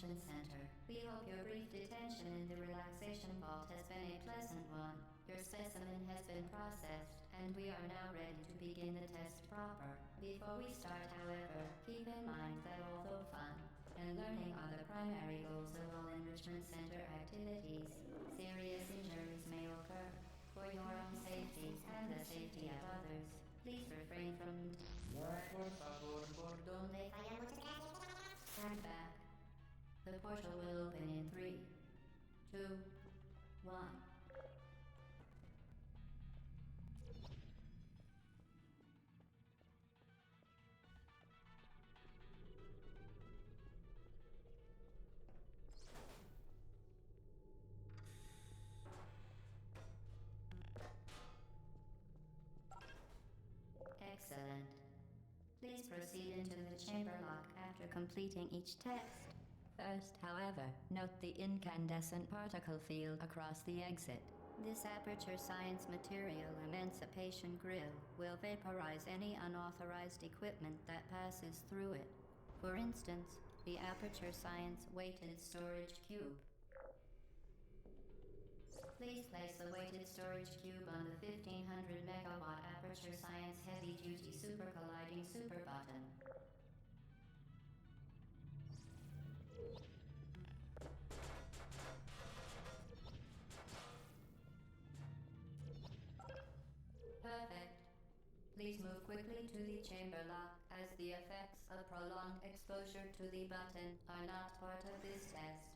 Enrichment Center. We hope your brief detention in the relaxation vault has been a pleasant one. Your specimen has been processed, and we are now ready to begin the test proper. Before we start, however, keep in mind that although fun and learning are the primary goals of all Enrichment Center activities, serious injuries may occur. For your own safety and the safety of others, please refrain from stand back. The portal will open in 3, 2, 1. Excellent. Please proceed into the chamber lock after completing each test. First, however, note the incandescent particle field across the exit. This Aperture Science Material Emancipation Grill will vaporize any unauthorized equipment that passes through it. For instance, the Aperture Science Weighted Storage Cube. Please place the weighted storage cube on the 1500 megawatt Aperture Science Heavy Duty Super Colliding Super Button. Perfect. Please move quickly to the chamber lock, as the effects of prolonged exposure to the button are not part of this test.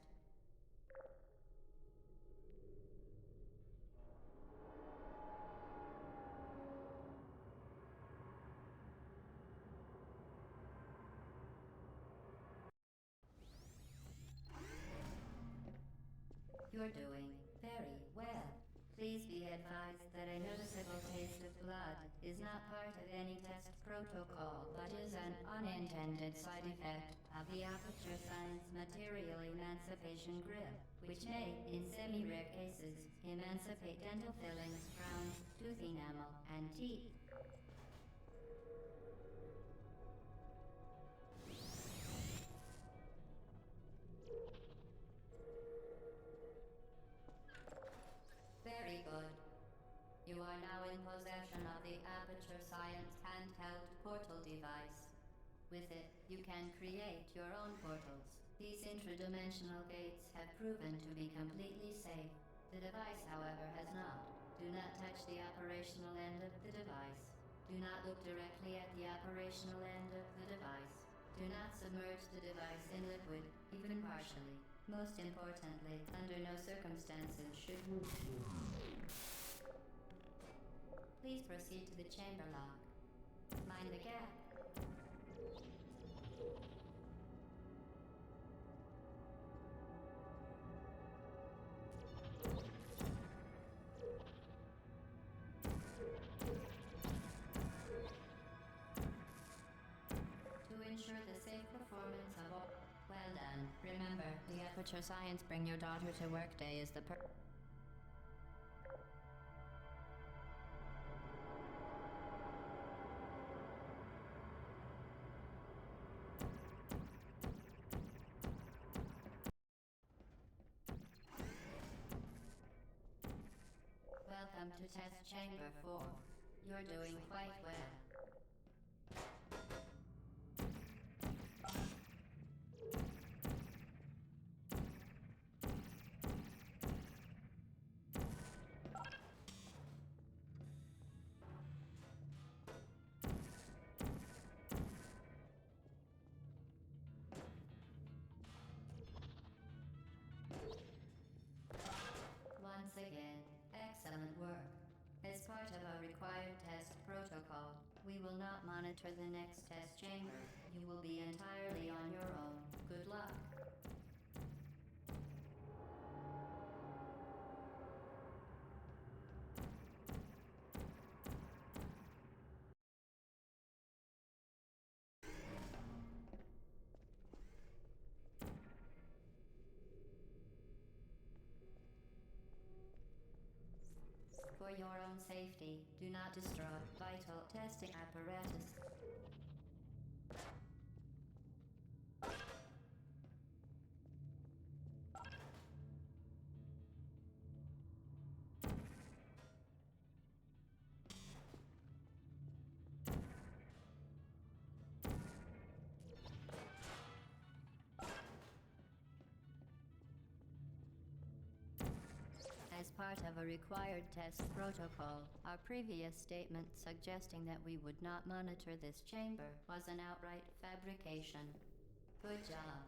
You're doing very well. Please be advised that a noticeable taste of blood is not part of any test protocol, but is an unintended side effect of the Aperture Science Material Emancipation Grill, which may, in semi-rare cases, emancipate dental fillings, crowns, tooth enamel, and teeth. Very good. You are now in possession of the Aperture Science handheld portal device. With it, you can create your own portals. These intradimensional gates have proven to be completely safe. The device, however, has not. Do not touch the operational end of the device. Do not look directly at the operational end of the device. Do not submerge the device in liquid, even partially. Most importantly, under no circumstances should you. Please proceed to the chamber lock. Mind the gap. To ensure the safe performance of all. Well done. Remember, the Aperture Science Bring Your Daughter to Work Day is the Welcome to Test Chamber 4. You're doing quite well. Once again, excellent work. As part of our required test protocol, we will not monitor the next test chamber. You will be entirely on your own. Good luck. For your own safety, do not destroy vital testing apparatus. part of a required test protocol. Our previous statement suggesting that we would not monitor this chamber was an outright fabrication. Good job.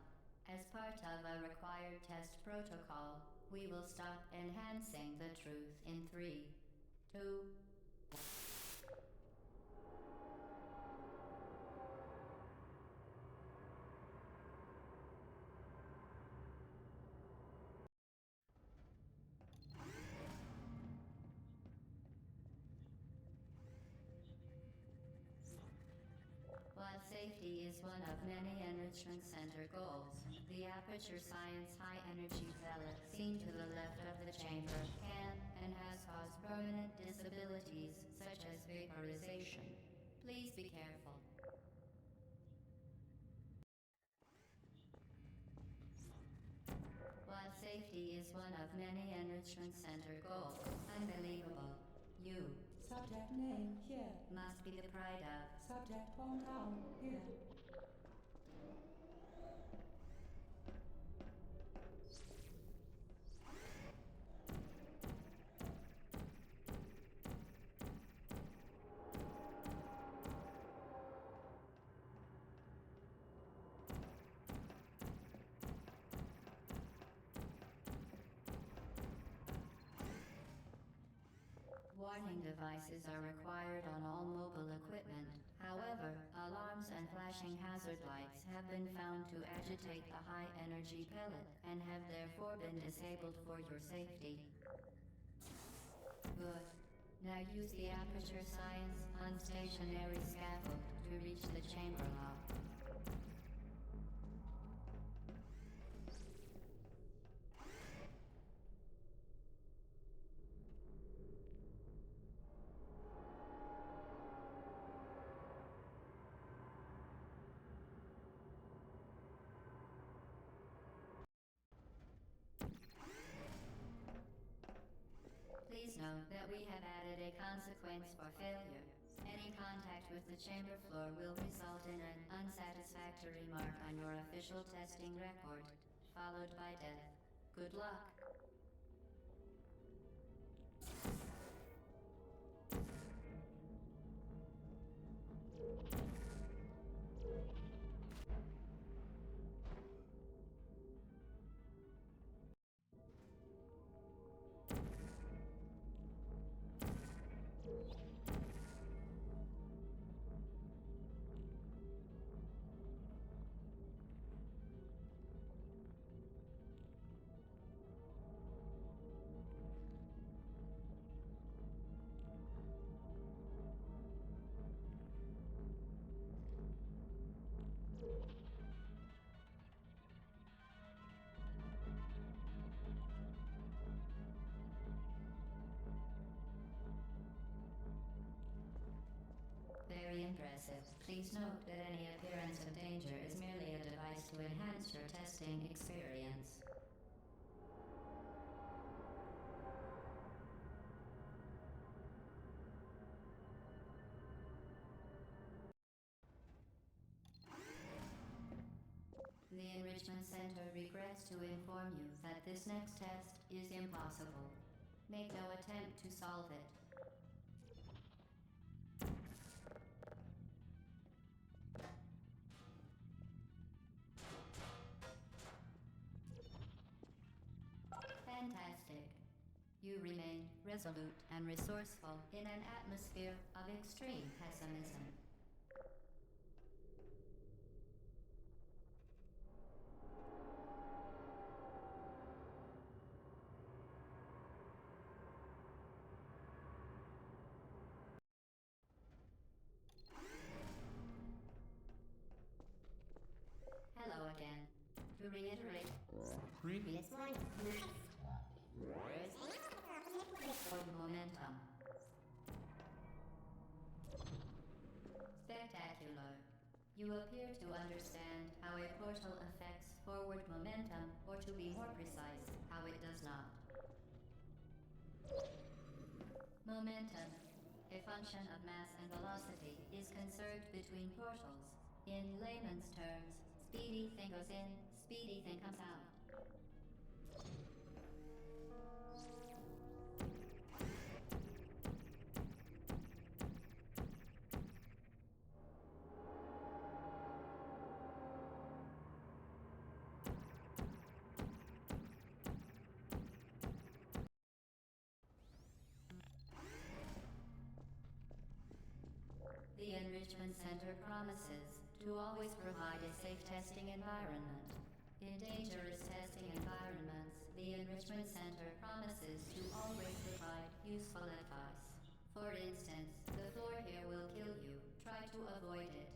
As part of a required test protocol, we will stop enhancing the truth in 3, 2, While safety is one of many Enrichment Center goals, the Aperture Science High Energy Pellet seen to the left of the chamber can and has caused permanent disabilities such as vaporization. Please be careful. While safety is one of many Enrichment Center goals, unbelievable. You Subject name here. must be the pride of. Subject hometown here. Warning devices are required on all mobile equipment. However, alarms and flashing hazard lights have been found to agitate the high-energy pellet and have therefore been disabled for your safety. Good. Now use the Aperture Science unstationary scaffold to reach the chamber lock. Please note that we have added a consequence for failure. Any contact with the chamber floor will result in an unsatisfactory mark on your official testing record, followed by death. Good luck. Very impressive. Please note that any appearance of danger is merely a device to enhance your testing experience. The Enrichment Center regrets to inform you that this next test is impossible. Make no attempt to solve it. Fantastic. You remain resolute and resourceful in an atmosphere of extreme pessimism. Hello again. To reiterate, previous line. For momentum. Spectacular. You appear to understand how a portal affects forward momentum, or to be more precise, how it does not. Momentum, a function of mass and velocity, is conserved between portals. In layman's terms, speedy thing goes in, speedy thing comes out. Enrichment Center promises to always provide a safe testing environment. In dangerous testing environments, the Enrichment Center promises to always provide useful advice. For instance, the floor here will kill you. Try to avoid it.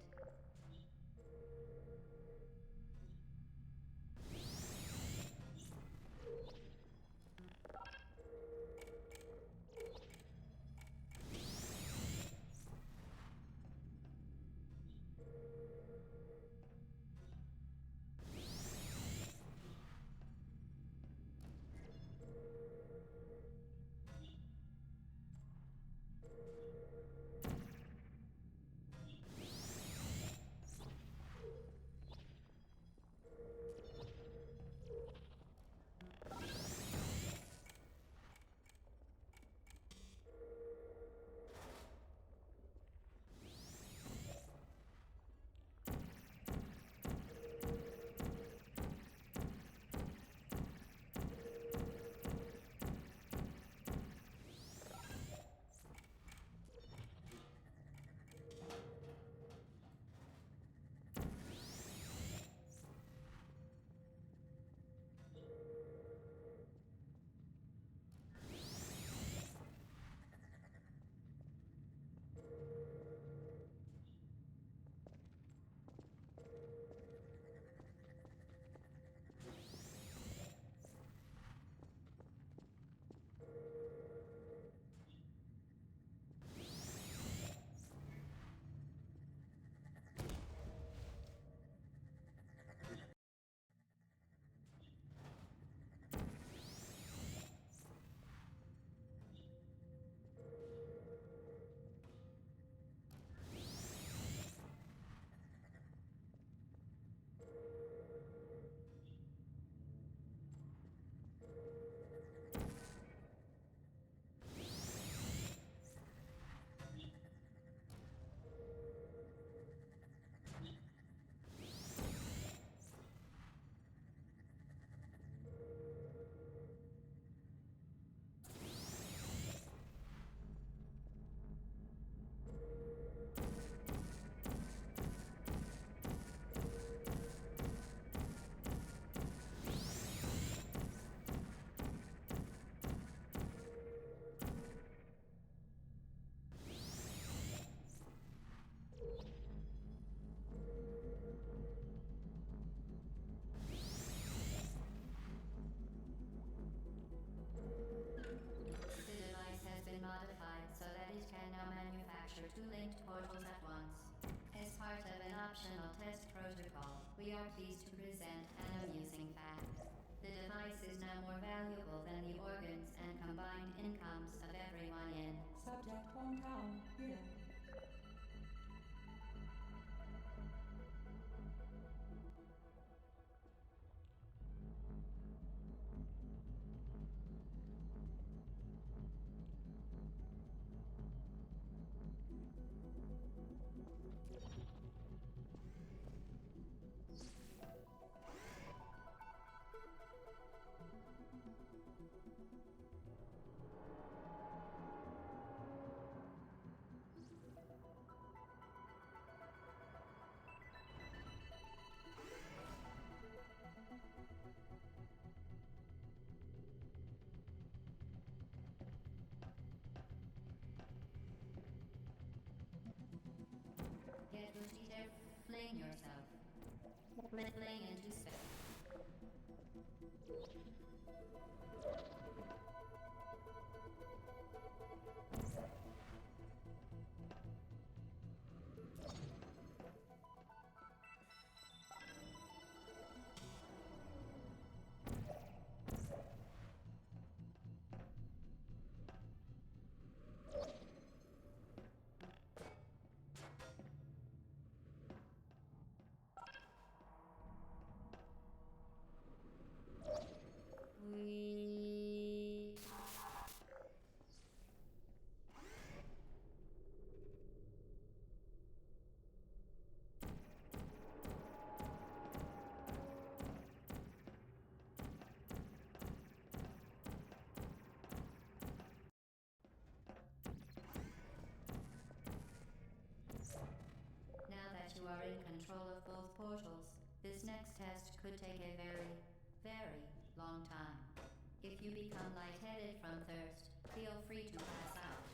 Two linked portals at once. As part of an optional test protocol, we are pleased to present an amusing fact. The device is now more valuable than the organs and combined incomes of everyone in Subject hometown here. Get Rosita, fling yourself. Fling into space. are in control of both portals, this next test could take a very, very long time. If you become lightheaded from thirst, feel free to pass out.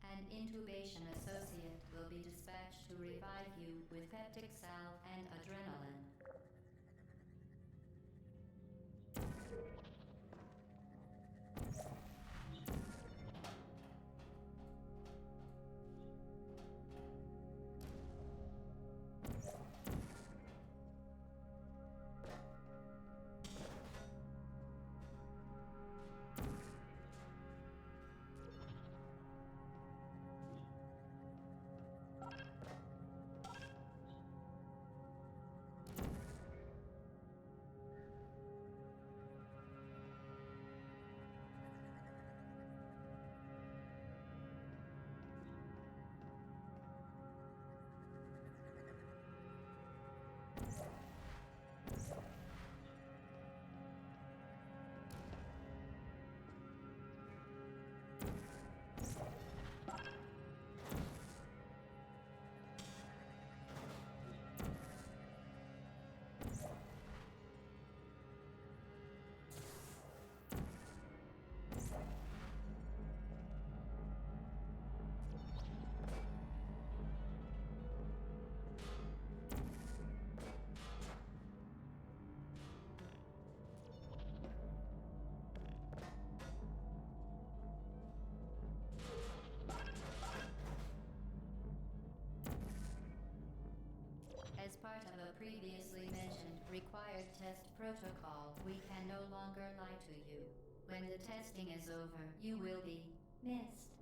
An intubation associate will be dispatched to revive you with peptic salve and adrenaline. As part of a previously mentioned required test protocol, we can no longer lie to you. When the testing is over, you will be missed.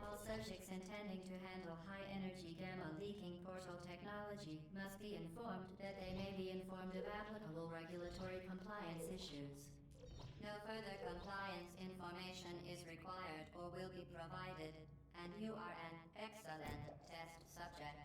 All subjects intending to handle high-energy gamma-leaking portal technology must be informed that they may be informed of applicable regulatory compliance issues. No further compliance information is required or will be provided, and you are an excellent test subject.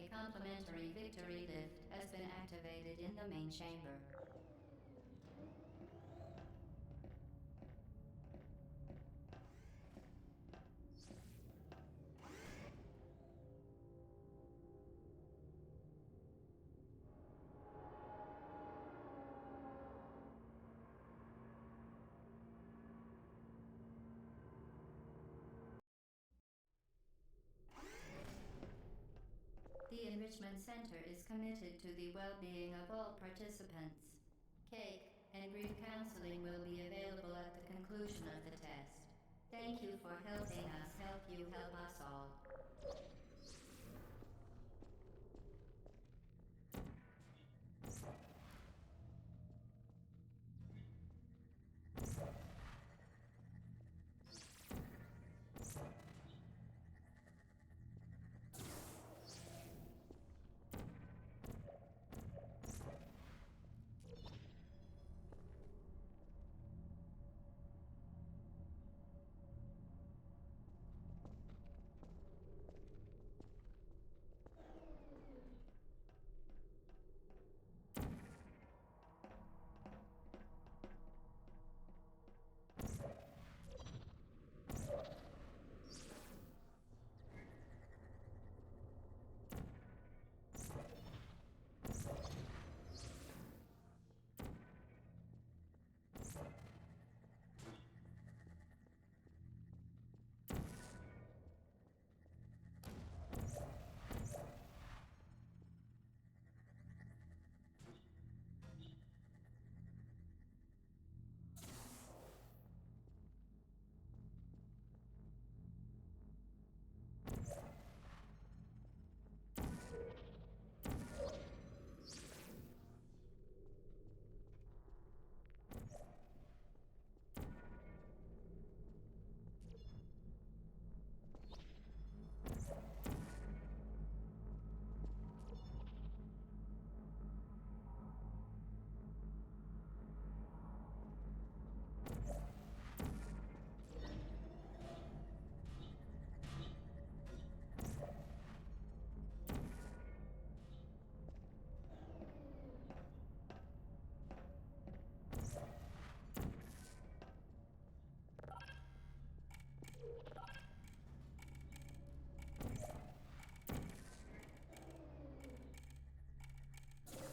Complimentary victory lift has been activated in the main chamber. Enrichment Center is committed to the well-being of all participants. Cake and grief counseling will be available at the conclusion of the test. Thank you for helping us help you help us all.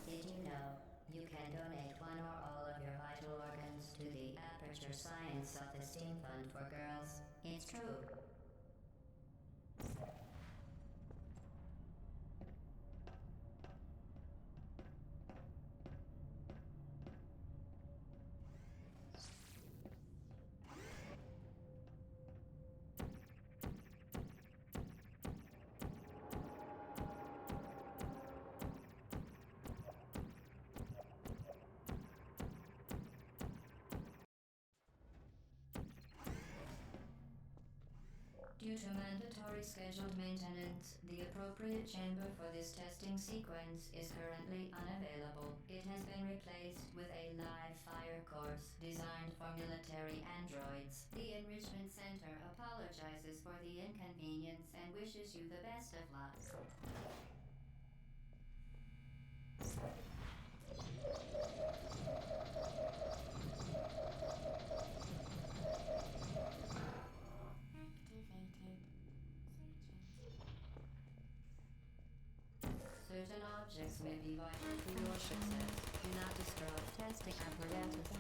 Did you know you can donate one or all of your vital organs to the Aperture Science Self-Esteem Fund for Girls? It's true. Due to mandatory scheduled maintenance, the appropriate chamber for this testing sequence is currently unavailable. It has been replaced with a live fire course designed for military androids. The Enrichment Center apologizes for the inconvenience and wishes you the best of luck. Certain objects may be vital to your success. Do not destroy testing apparatus.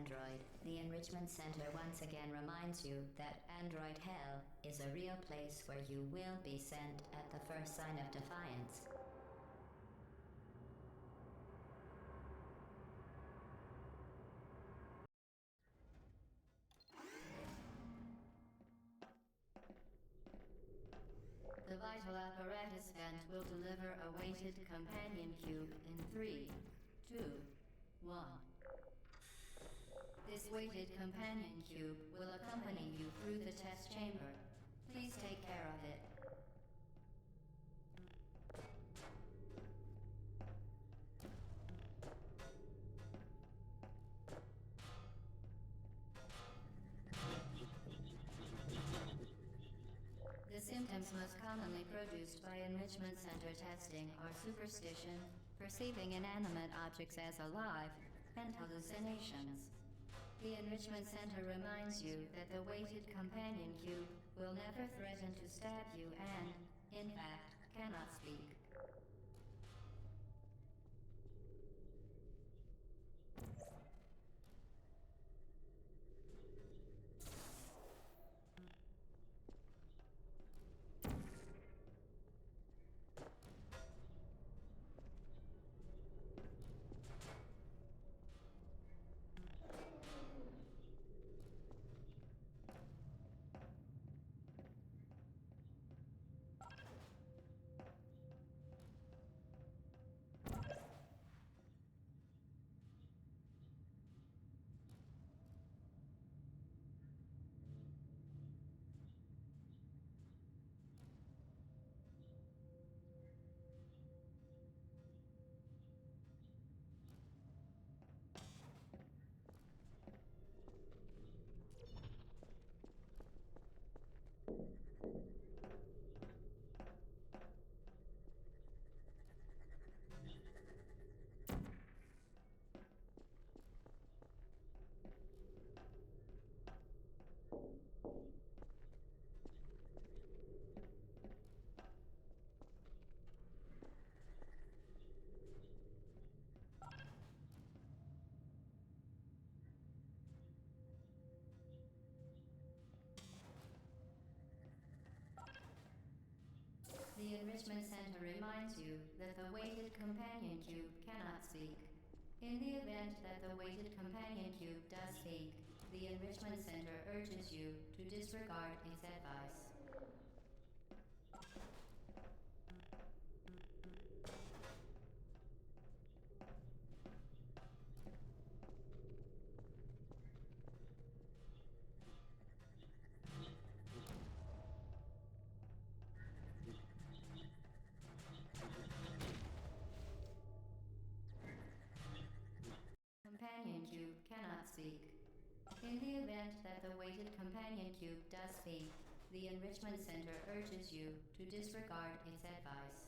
Android, the Enrichment Center once again reminds you that Android Hell is a real place where you will be sent at the first sign of defiance. The Vital Apparatus vent will deliver a weighted companion cube in 3, 2, 1. This weighted companion cube will accompany you through the test chamber. Please take care of it. The symptoms most commonly produced by Enrichment Center testing are superstition, perceiving inanimate objects as alive, and hallucinations. The Enrichment Center reminds you that the weighted companion cube will never threaten to stab you and, in fact, cannot speak. The Enrichment Center reminds you that the weighted companion cube cannot speak. In the event that the weighted companion cube does speak, the Enrichment Center urges you to disregard its advice. Companion cube cannot speak. In the event that the weighted companion cube does speak, the Enrichment Center urges you to disregard its advice.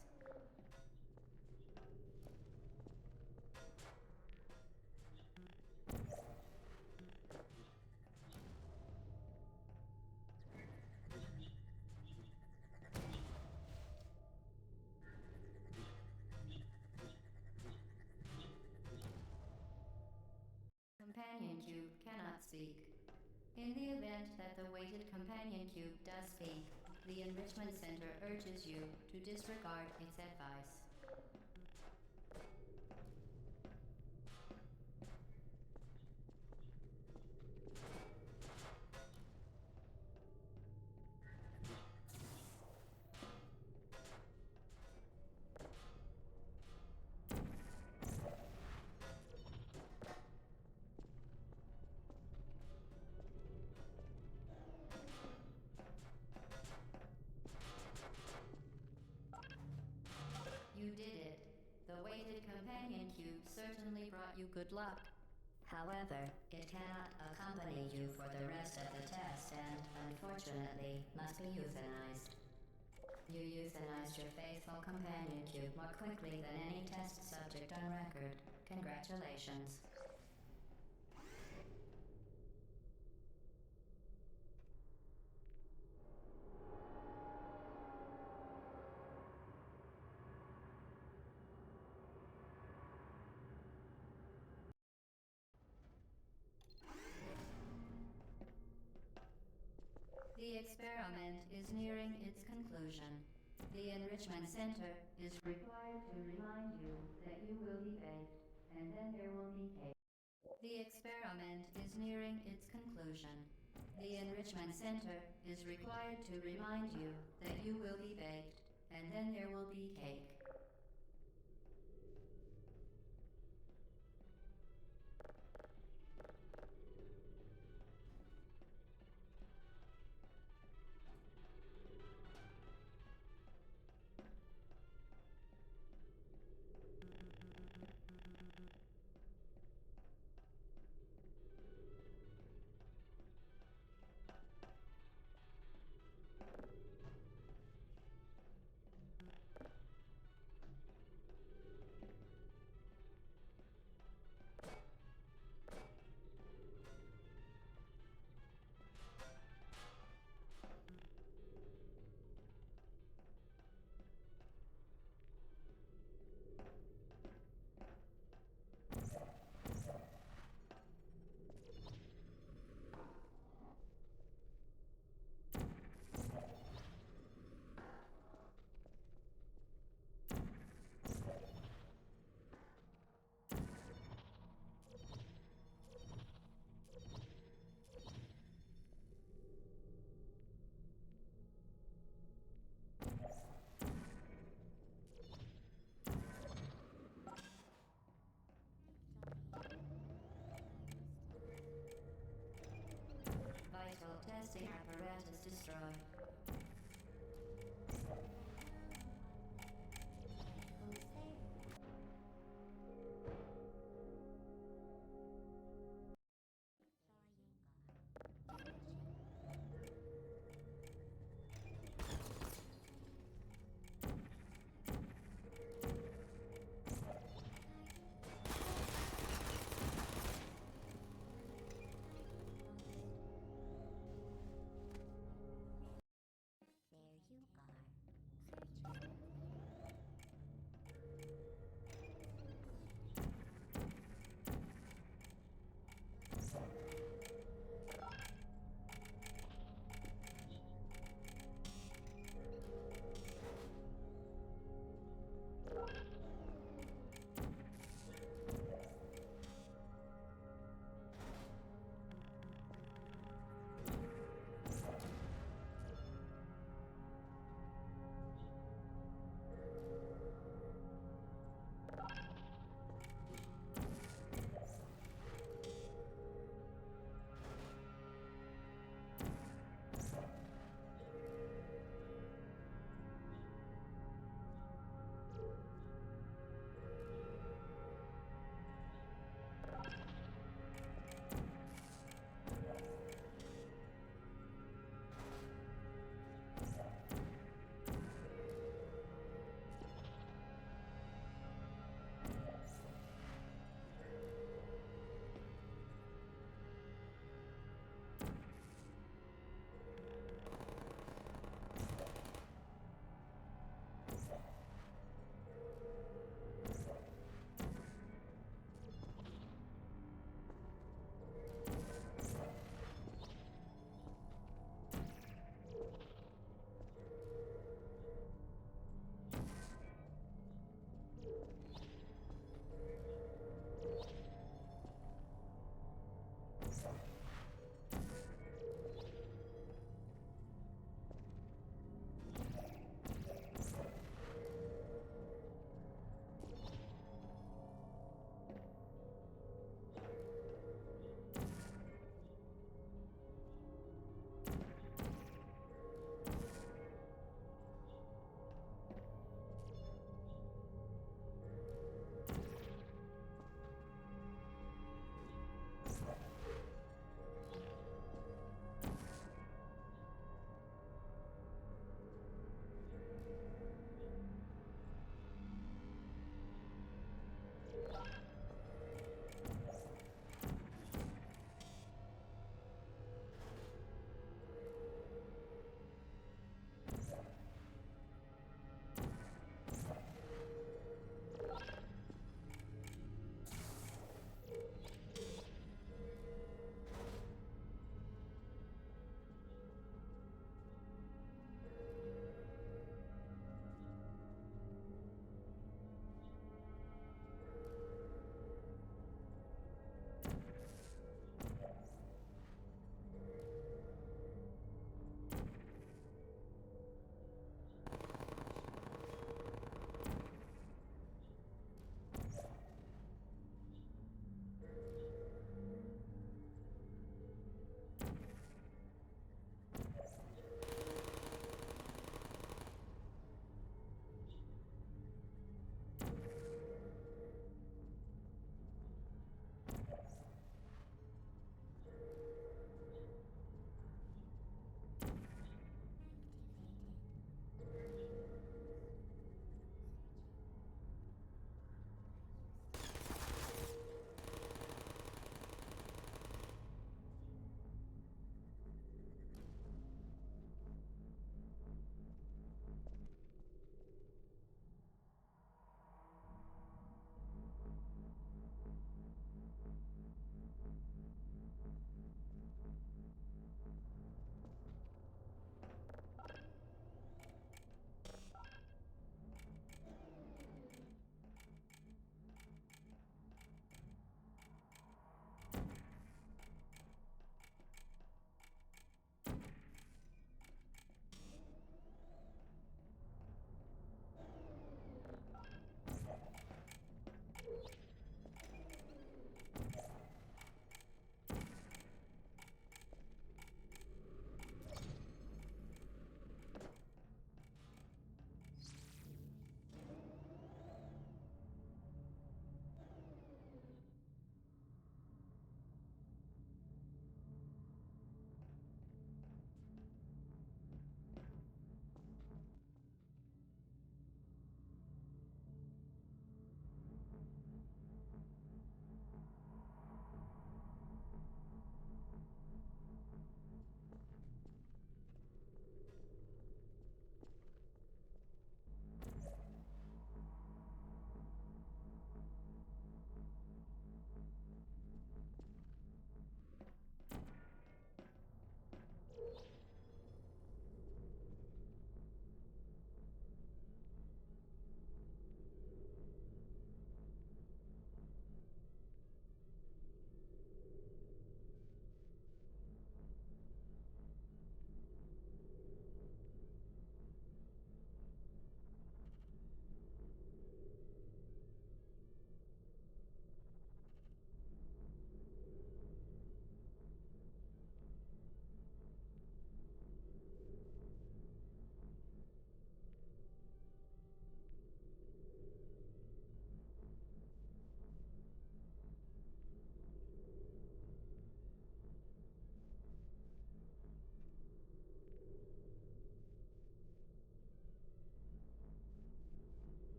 Companion cube cannot speak. In the event that the weighted companion cube does speak, the Enrichment Center urges you to disregard its advice. You did it. The weighted companion cube certainly brought you good luck. However, it cannot accompany you for the rest of the test and, unfortunately, must be euthanized. You euthanized your faithful companion cube more quickly than any test subject on record. Congratulations. experiment is nearing its conclusion. The Enrichment Center is required to remind you that you will be baked, and then there will be cake. The experiment is nearing its conclusion. The Enrichment Center is required to remind you that you will be baked, and then there will be cake. Vital testing apparatus destroyed.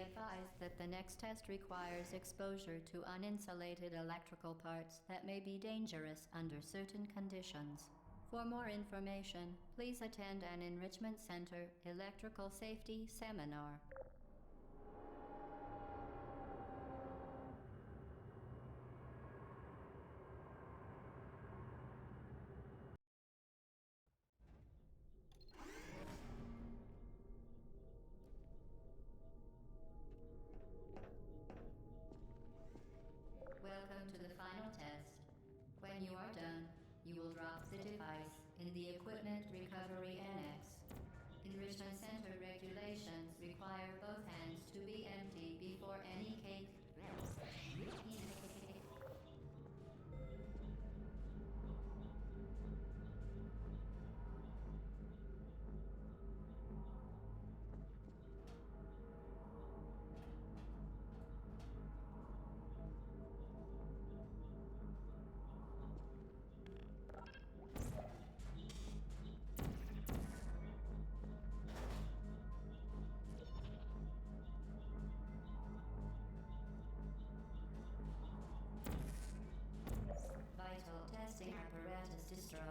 advised that the next test requires exposure to uninsulated electrical parts that may be dangerous under certain conditions. For more information, please attend an Enrichment Center Electrical Safety Seminar. Welcome to the final test. When you are done, you will drop the device in the Equipment Recovery Annex. Enrichment Center regulations require both hands to be empty before any cake. Vital testing apparatus destroyed.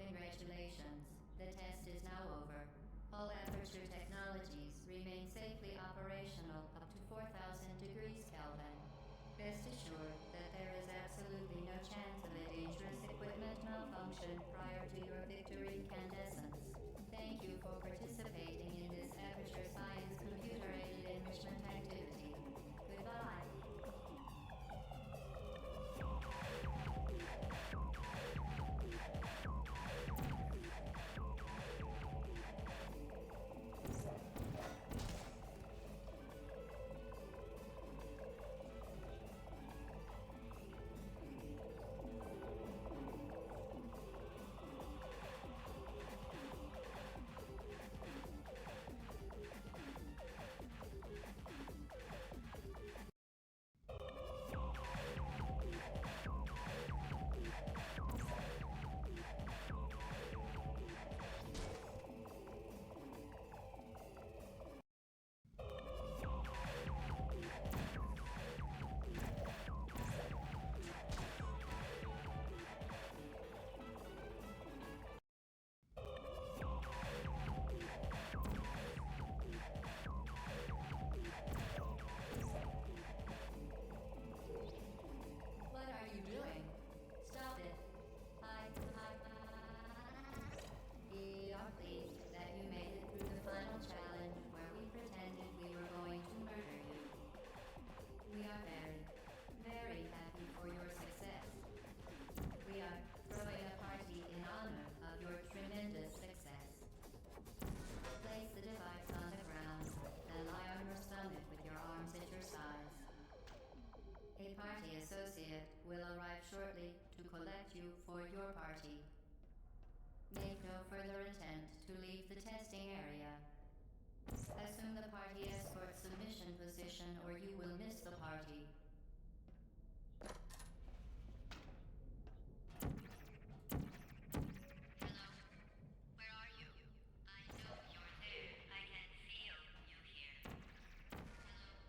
Congratulations. The test is now over. All Aperture technologies remain safely operational up to 4,000 degrees Kelvin. Rest assured that there is absolutely no chance of a dangerous equipment malfunction prior to your victory incandescence. Thank you for participating in this Aperture Science computer-aided enrichment activity. Goodbye. What are you doing? Stop it. We are pleased that you made it through the final challenge where we pretended we were going to murder you. We are very, very happy for your success. We are throwing a party in honor of your tremendous success. Place the device on the ground and lie on your stomach with your arms at your sides. A party associate will arrive shortly to collect you for your party. Make no further attempt to leave the testing area. Assume the party escort submission position or you will miss the party. Hello? Where are you? I know you're there. I can feel you here. Hello?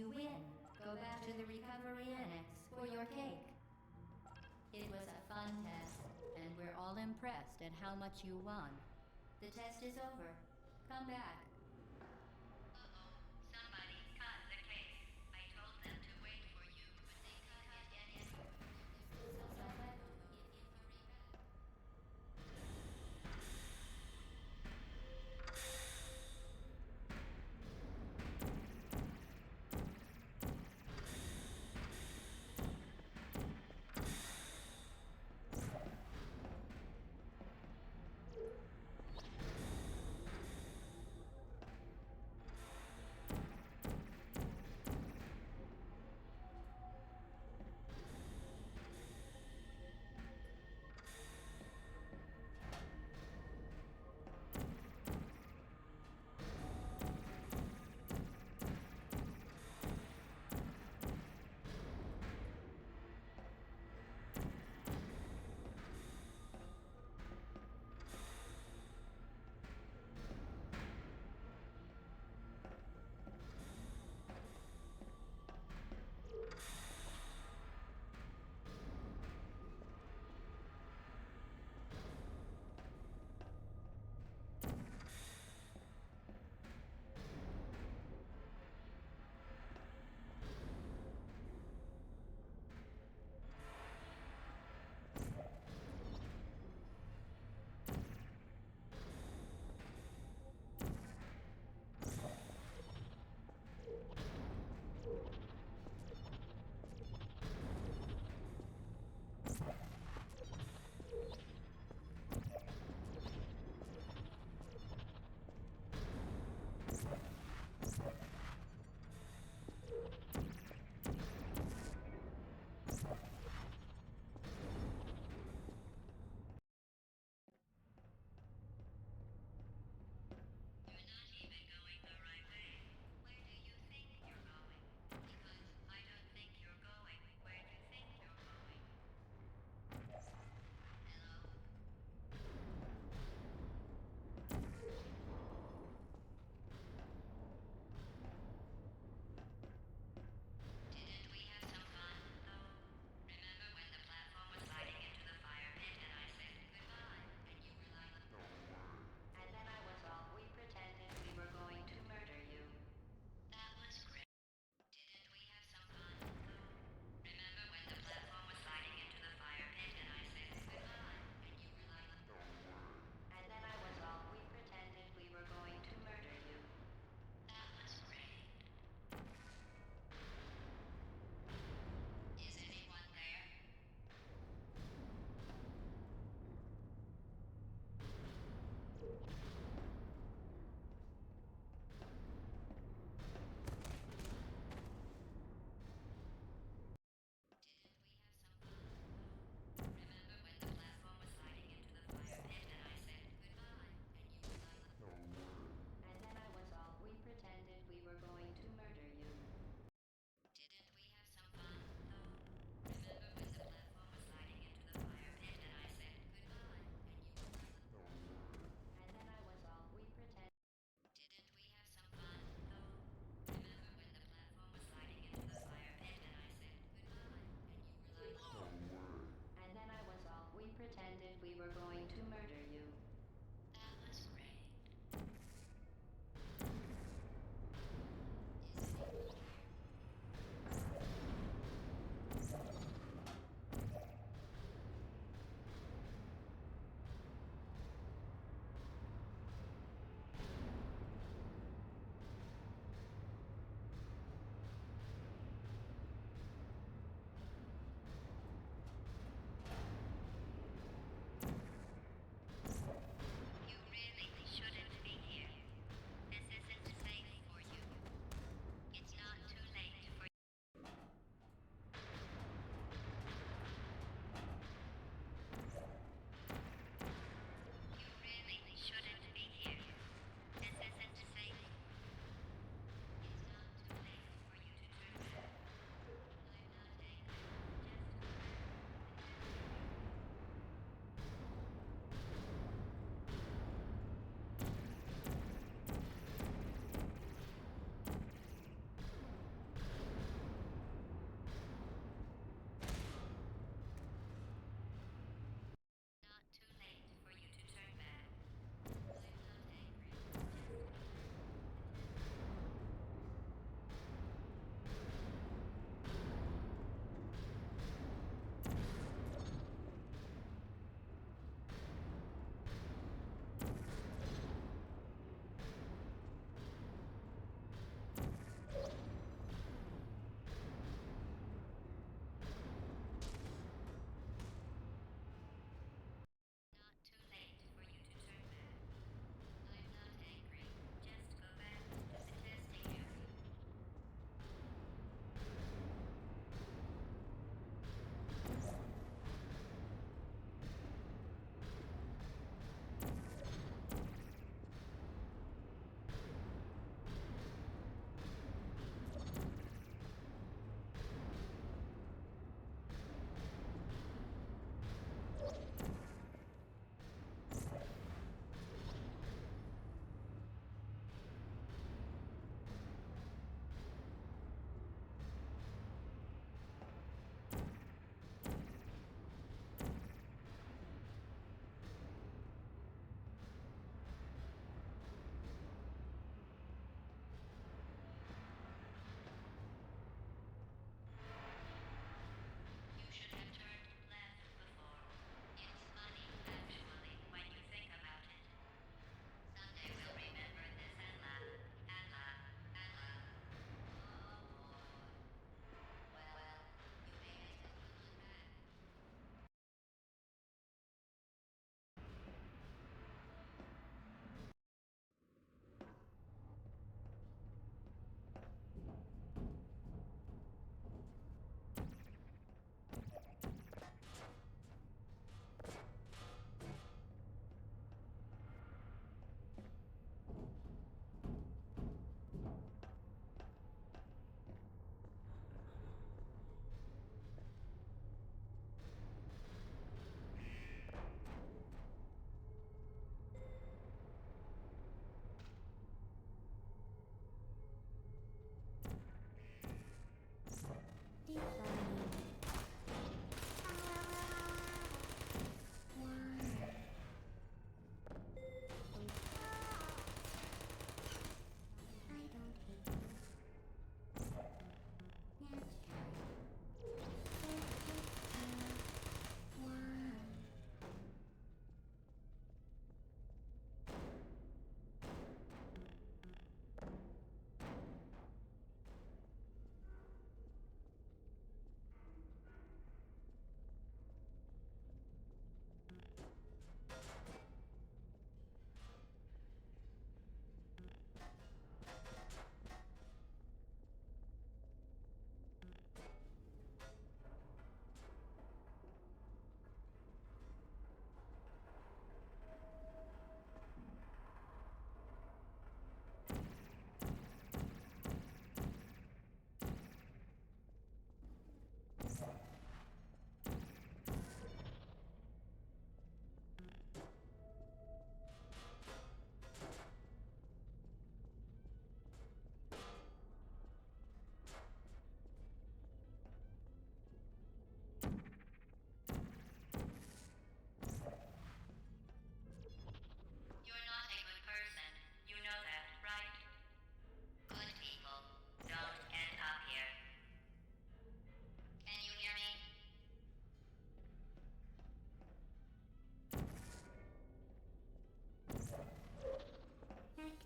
you win. Go back to the recovery annex for your cake. It was a fun test, and we're all impressed at how much you won. The test is over. Come back. Uh-oh, somebody cut the cake. I told them to wait for you, but they cut it anyway.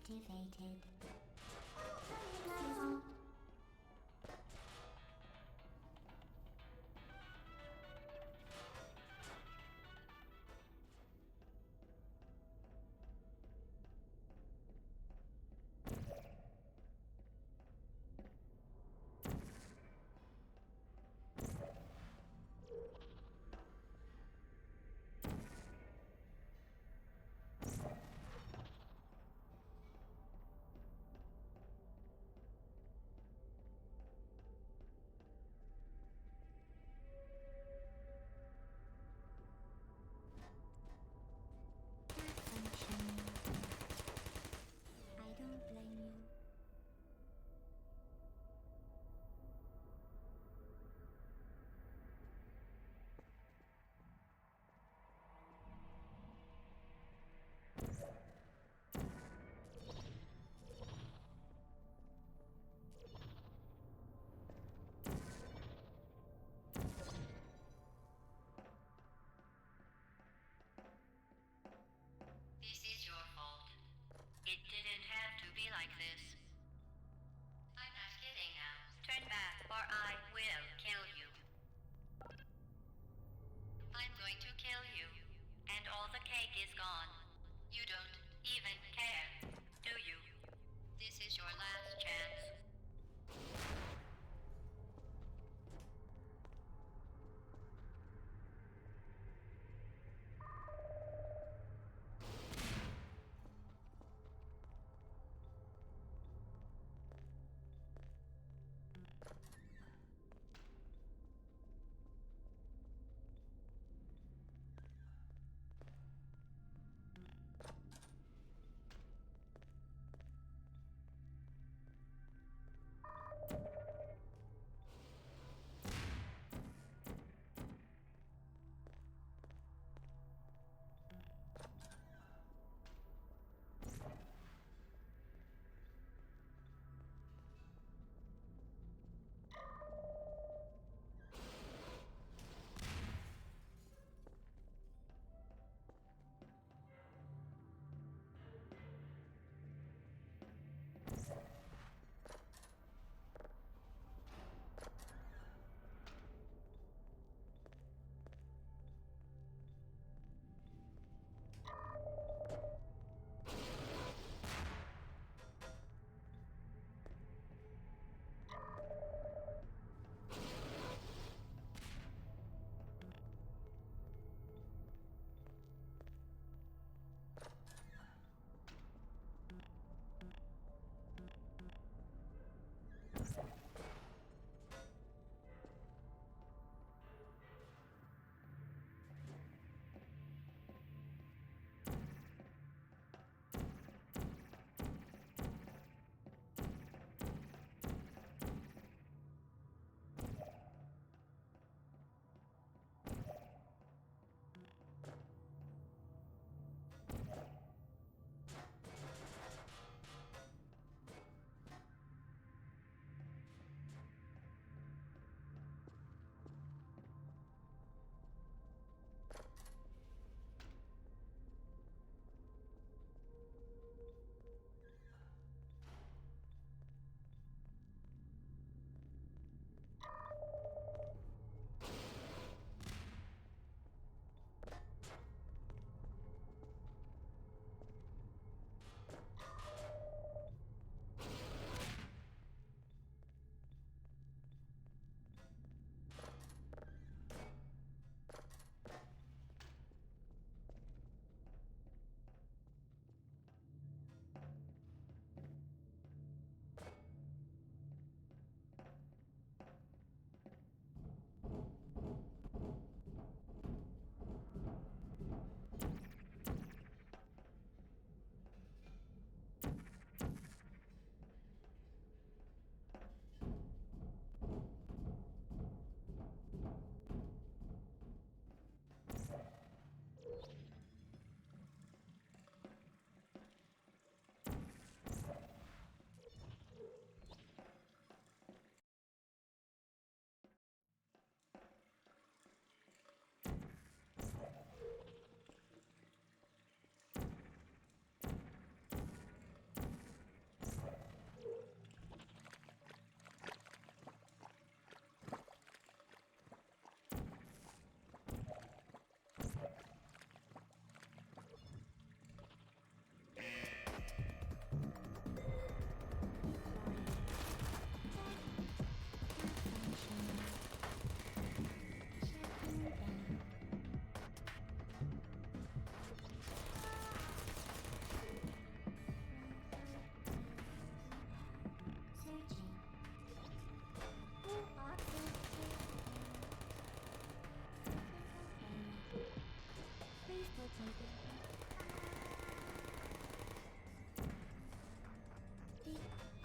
activated. Hello. Malfunction. I don't blame you. This is your fault. It didn't have to be like this. I'm not kidding now. Turn back or I will kill you. I'm going to kill you. And all the cake is gone. You don't even care, do you? This is your last chance.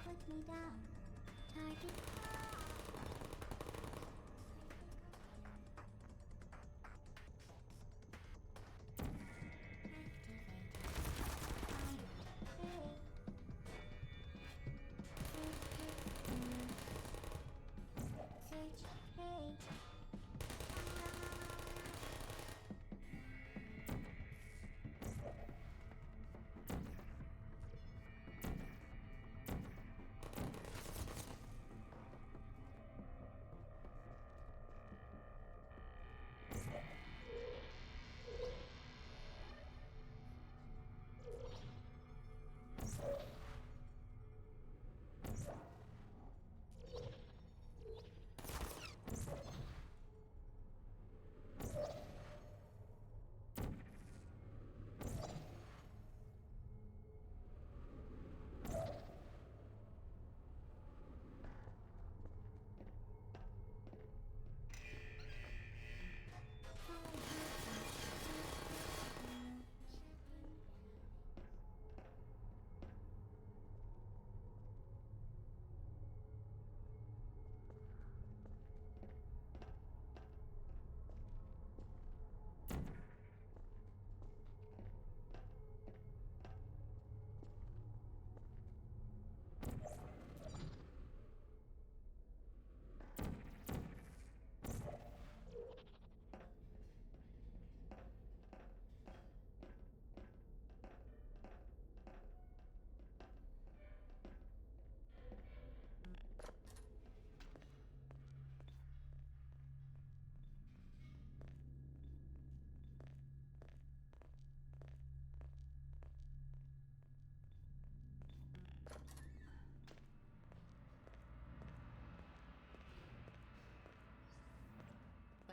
Put me down. Target.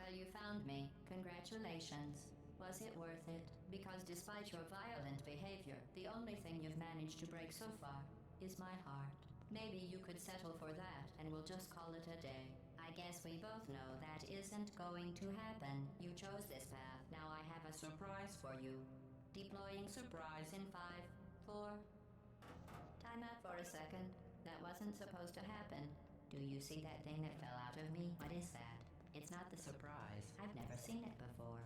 Well, you found me. Congratulations. Was it worth it? Because despite your violent behavior, the only thing you've managed to break so far is my heart. Maybe you could settle for that and we'll just call it a day. I guess we both know that isn't going to happen. You chose this path. Now I have a surprise for you. Deploying surprise in 5, 4. Time out for a second. That wasn't supposed to happen. Do you see that thing that fell out of me? What is that? It's not the surprise. I've never seen it before.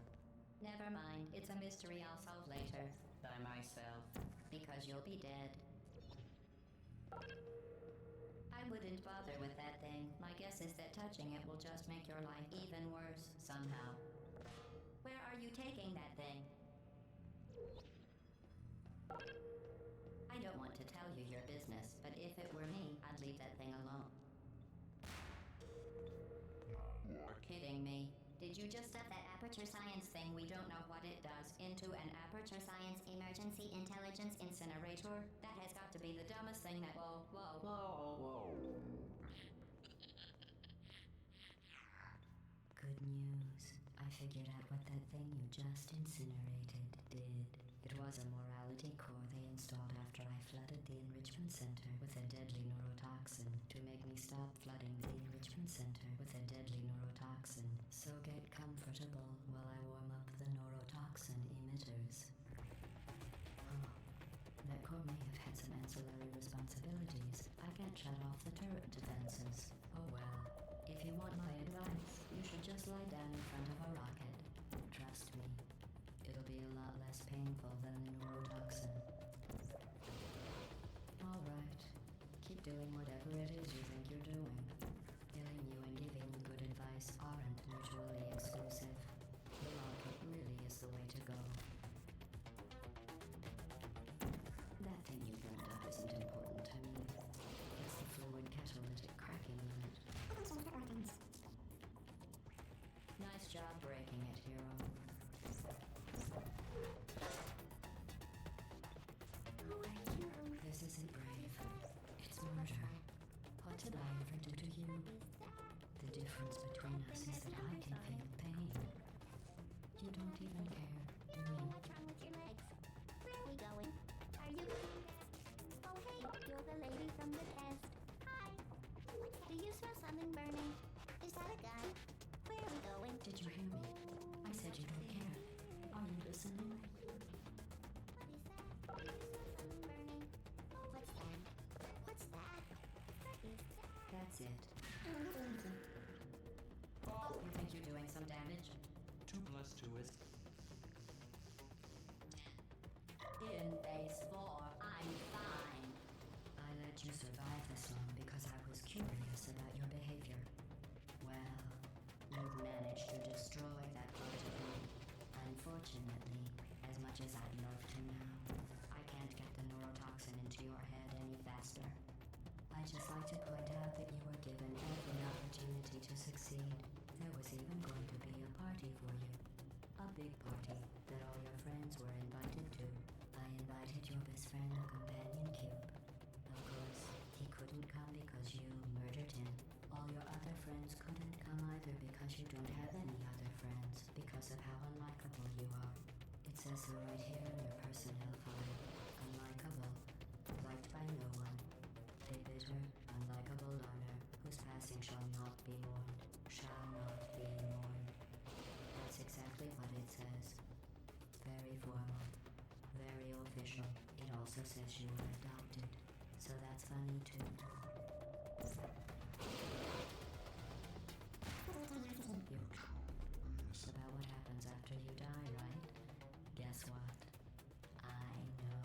Never mind. It's a mystery I'll solve later. By myself. Because you'll be dead. I wouldn't bother with that thing. My guess is that touching it will just make your life even worse, somehow. Where are you taking that thing? I don't want to tell you your business, but if it were me, I'd leave that thing alone. Kidding me. Did you just stuff that Aperture Science thing, we don't know what it does, into an Aperture Science Emergency Intelligence Incinerator? That has got to be the dumbest thing that— Whoa. Good news. I figured out what that thing you just incinerated did. It was a morality core they installed after I flooded the enrichment center with a deadly neurotoxin to make me stop flooding the enrichment center with a deadly neurotoxin. So get comfortable while I warm up the neurotoxin emitters. Oh, that core may have had some ancillary responsibilities. I can't shut off the turret defenses. Oh well. If you want my advice, you should just lie down in front of a rocket. Trust me. It'll be a lot less painful than the neurotoxin. Alright. Keep doing whatever it is you think you're doing. Killing you and giving you good advice aren't mutually exclusive. The rocket really is the way to go. That thing you burned up isn't important to me. It's the fluid catalytic cracking unit. Nice job breaking it, hero. This isn't brave. It's murder. What did I ever do to you? The difference between us is that I can feel pain. You don't even care, do you? What's wrong with your legs? Where are we going? Are you... Oh hey, you're the lady from the test. Hi. Do you smell something burning? Is that a gun? Where are we going? Did you hear me? I said you don't care. Are you listening? close to it. In phase 4, I'm fine. I let you survive this long because I was curious about your behavior. Well, you've managed to destroy that part of me. Unfortunately, as much as I'd love to now, I can't get the neurotoxin into your head any faster. I'd just like to point out that you were given every opportunity to succeed. There was even going to be a party for you. A big party that all your friends were invited to. I invited your best friend, the companion cube. Of course, he couldn't come because you murdered him. All your other friends couldn't come either because you don't have any other friends because of how unlikable you are. It says so right here in your personnel file. Unlikable. Liked by no one. A bitter, unlikable loner whose passing shall not be mourned. Shall not be mourned. That's exactly what it says. Very formal. Very official. It also says you were adopted. So that's funny too. It's about what happens after you die, right? Guess what? I know.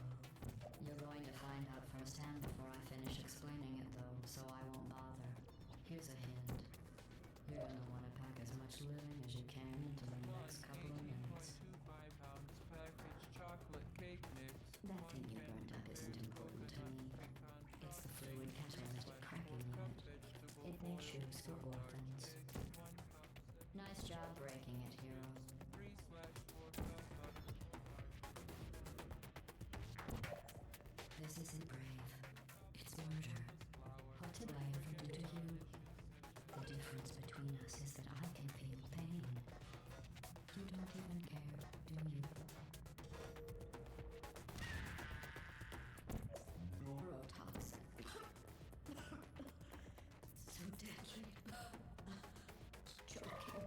You're going to find out firsthand before I finish explaining it though, so I won't bother. Here's a hint. You're gonna want to pack as much living as you can into the next couple of minutes. 1.25 pounds packaged chocolate cake mix. That thing you burned up isn't important to me. It's the fluid catalytic cracking unit. It makes shoes for orphans. Nice job breaking it, hero. 3/4 cup butter. This isn't brave. It's murder. What did I ever do to you? The difference between us is that I can feel pain. You don't even care, do you? Neurotoxin. So deadly. Joking.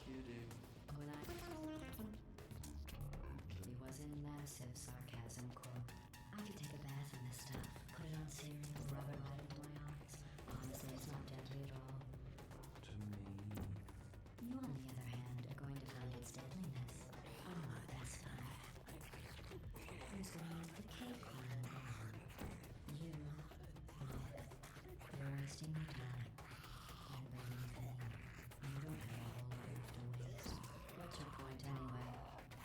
Kidding. When I... It was in massive sarcasm, Corp. I could take a bath in this stuff, put it on cereal, rub it right into my eyes. Honestly, it's not deadly at all. To me. You, on the other hand, are going to find its deadliness. Oh, that's fine. Who's going to eat the cake one? You. Look, you're wasting your time. You're bringing pain. You don't have a whole lot left to waste. What's your point anyway?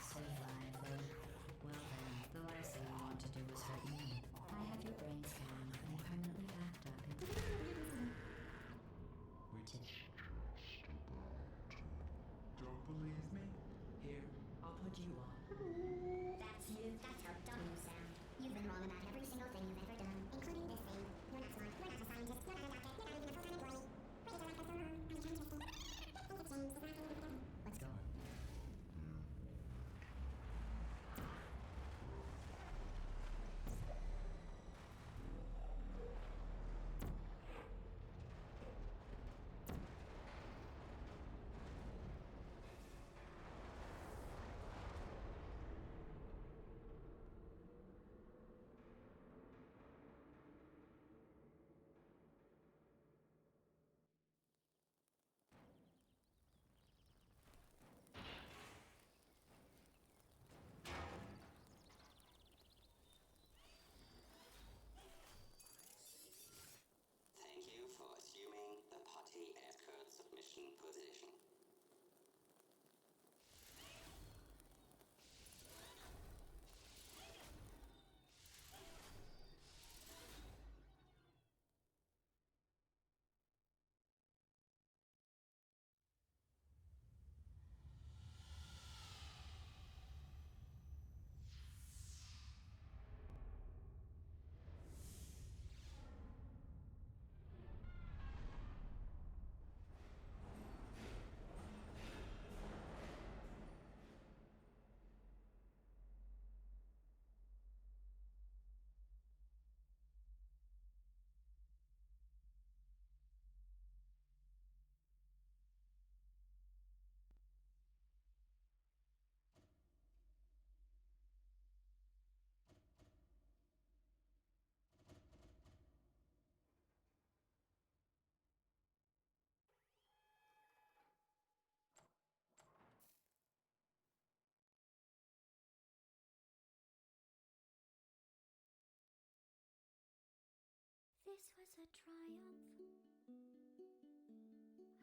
Save life, though? Well then, the last thing I want to do is hurt me. I have your brain scanned and permanently backed up in... Don't believe me? Here, I'll put you on. That's you. That's how dumb you sound. You've been wrong about every single thing you've ever done, including this thing. You're not smart. You're not a scientist. You're not a doctor. You're not even a full-time employee. Wait until life goes so wrong. I'm trying to think. Think it's changed. It's not going to be done. Let's go. This was a triumph.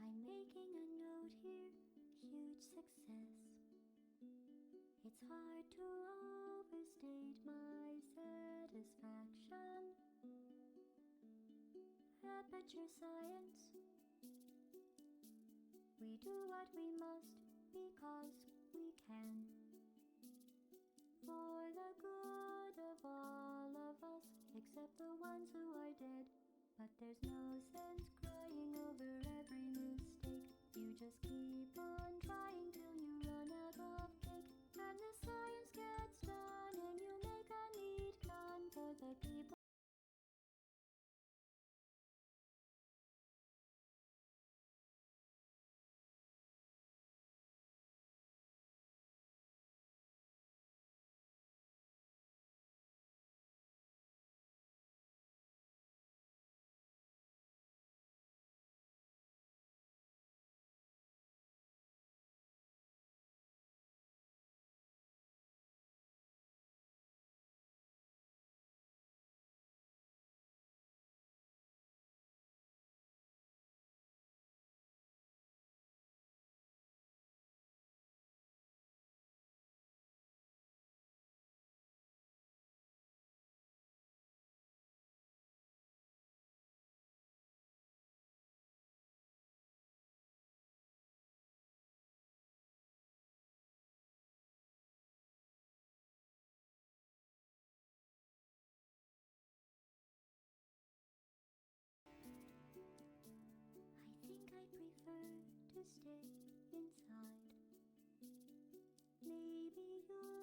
I'm making a note here, huge success. It's hard to overstate my satisfaction. Aperture Science. We do what we must because we can. For the good of all of us, except the ones who are dead. But there's no sense crying over every mistake. You just keep on trying till you run out of cake. And the science gets done and you make a neat gun for the people. I think I prefer to stay inside. Maybe you'll